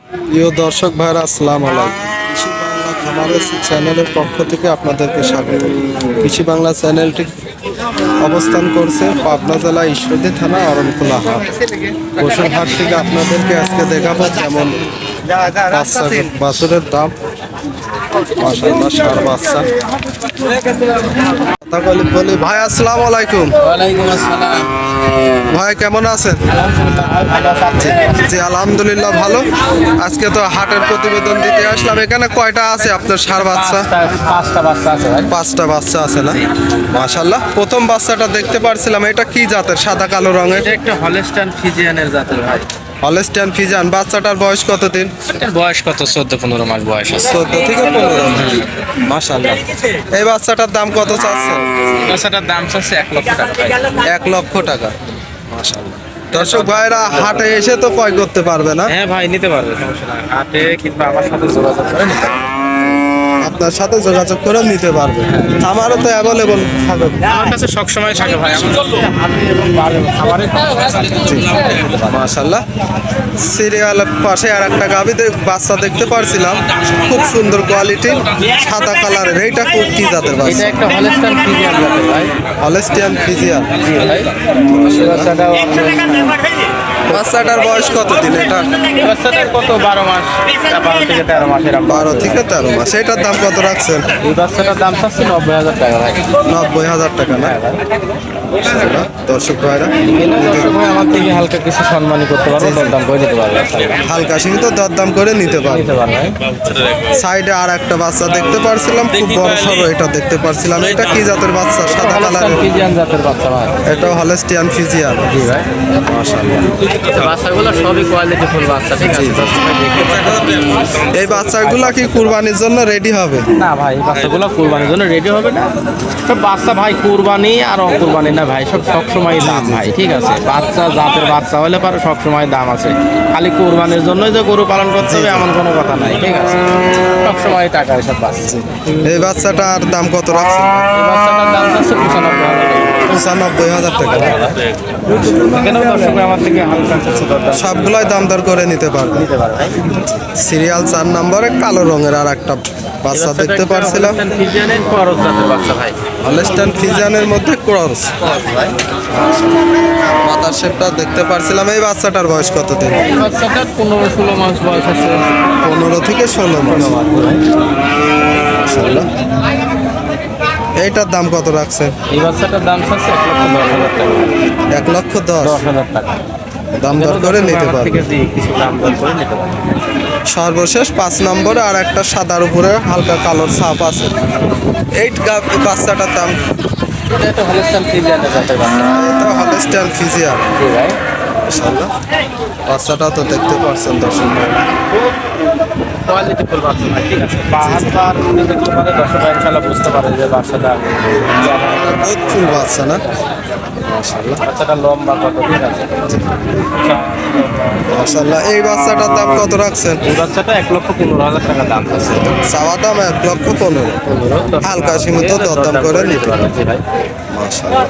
প্রিয় দর্শক ভাইরা, আসসালামু আলাইকুম। কৃষি বাংলা খামারের চ্যানেলের পক্ষ থেকে আপনাদেরকে স্বাগত। কৃষি বাংলা চ্যানেলটি অবস্থান করছে পাবনা জেলা ঈশ্বরদী থানা অরণখোলা হাট। পশুর হাট থেকে আপনাদেরকে আজকে দেখাবো যেমন বাছুরের দাম, মাশাআল্লাহ ষাঁড় বাচ্চা। কথা বলি ভাই, আসসালামু আলাইকুম। ওয়ালাইকুম আসসালাম। ভাই কেমন আছেন? জি আলহামদুলিল্লাহ ভালো। আজকে তো হাটের প্রতিবেদন দিতে আসলাম। এখানে কয়টা আছে আপনার ষাঁড় বাচ্চা? পাঁচটা বাচ্চা আছে ভাই। 5টা বাচ্চা আছে না? মাশাআল্লাহ। প্রথম বাচ্চাটা দেখতে পারছিলাম, এটা কি জাতের? সাদা কালো রঙের। এটা একটা হলস্টাইন ফ্রিজিয়ানের জাতের ভাই। Holstein Friesian. বাচ্চাটার বয়স কতদিন? এটার বয়স কত? 14-15 মাস বয়স আছে। 14 থেকে 15। মাশাআল্লাহ। এই বাচ্চাটার দাম কত চাচ্ছেন? বাচ্চাটার দাম চাচ্ছে 1 লক্ষ টাকা ভাই। 1 লক্ষ টাকা। মাশাআল্লাহ। দর্শক ভাইরা হাটে এসে তো ক্রয় করতে পারবে না? হ্যাঁ ভাই, নিতে পারবে, সমস্যা নাই। হাটে কিংবা আমার সাথে যোগাযোগ করে নিতে পারবে। আপনার সাথে যোগাযোগ করে নিতে পারবে। আমারও তো অ্যাভেলেবল থাকবে। আমার কাছে সবসময় থাকে ভাই। আমার হাটে এবং খাবারে মাশাআল্লাহ। সিরিয়ালের পাশে আর একটা গাভীতে বাচ্চা দেখতে পারছিলাম, খুব সুন্দর কোয়ালিটি, সাদা কালারের। এইটা কি জাতের এটা বাচ্চা? একটা হলস্টাইন ফ্রিজিয়ান জাতের ভাই। Holstein Friesian. জি ভাই। বাচ্চাটাও বাচ্চাটার বয়স কত দিন এটা? বাচ্চাটার কত? 12 মাস, 12 থেকে 13 মাস এরকম। 12 থেকে 13 মাস। এটার দাম কত রাখছেন? এই বাচ্চাটার দাম চাচ্ছে 90,000 টাকা ভাই। 90,000 টাকা না? মাশাআল্লাহ। দর্শক ভাইরা আমার থেকে হালকা কিছু সম্মানী করতে পারবো, দরদাম করে দিতে পারবে। হালকা সীমিত দরদাম করে নিতে পারবে। নিতে পারবে। সাইডে আর একটা বাচ্চা দেখতে পারছিলাম, খুব বড় সড়ো। এটা দেখতে পারছিলাম। এটা কি জাতের বাচ্চা? সাদা কালারের। ফ্রিজিয়ান জাতের বাচ্চা ভাই। এটা হলস্টিয়ান ফ্রিজিয়ান। জি ভাই। মাশাআল্লাহ। বাচ্চাগুলো সবই কোয়ালিটি ফুল বাচ্চা, ঠিক আছে? এই বাচ্চাগুলা কি কুরবানির জন্য রেডি হবে? না ভাই, এই বাচ্চাগুলো কুরবানির জন্য রেডি হবে না। সব বাচ্চা ভাই কুরবানি আর অকুরবানি না ভাই, সব সবসময় দাম ভাই, ঠিক আছে? বাচ্চা জাতের বাচ্চা হলে পারে সবসময় দাম আছে। খালি কুরবানির জন্য যে গরু পালন করতে হবে এমন কোনো কথা নাই, ঠিক আছে? সবসময় টাকা এসব বাচ্চা। এই বাচ্চাটার দাম কত রাখছেন? এই বাচ্চাটার দাম চাচ্ছে 95,000 টাকা। এখানেও দর্শক আমার থেকে হালকা কিছু দরদাম সবগুলাই দাম দর করে নিতে পারবে। নিতে পারবে। সিরিয়াল 4 নম্বরে কালো রঙের আর একটা বাচ্চা দেখতে পারছিলাম। ফ্রিজিয়ানের ক্রস জাতের বাচ্চা ভাই। হলস্টাইন ফ্রিজিয়ানের মধ্যে ক্রস। ভাই মাথার শেপটা দেখতে পারছিলাম। এই বাচ্চাটার বয়স কত দিন? এই বাচ্চাটার 15-16 মাস বয়স আছে। 15 থেকে 16 মাস। মাশাআল্লাহ। এইটার দাম কত রাখছেন? এই বাচ্চাটার দাম চাচ্ছে 1,10,000 টাকা। 1,10,000। 10,000 টাকা দাম দর করে নিতে আমার পারবে। থেকে কিছু দাম দর করে নিতে পারবে। সর্বশেষ 5 নম্বরে আর একটা সাদার উপরে হালকা কালোর ছাপ আছে। এই বাচ্চাটার দাম? এটা একটা হলস্টাইন ফ্রিজিয়ানের জাতের বাচ্চা। এটা হলস্টাইন ফ্রিজিয়ান। জি ভাই। মাশাআল্লাহ। বাচ্চাটা তো দেখতে পারছেন দর্শক ভাই। কোয়ালিটি ফুল বাচ্চা ভাই, ঠিক আছে? বাহার দেখতে পারে দর্শক ভাই, ইনশাআল্লাহ বুঝতে পারে যে বাচ্চাটা বহুত ফুল বাচ্চা না? মাশাআল্লাহ। বাচ্চাটা লম্বা কত, ঠিক আছে? মাশাআল্লাহ। এই বাচ্চাটার দাম কত রাখছেন? এই বাচ্চাটা 1,15,000 টাকা দাম আছে। চাওয়া দাম 1,15,000। হালকা সীমিত দরদাম করে নিতে পারবে। জি ভাই। মাশাআল্লাহ।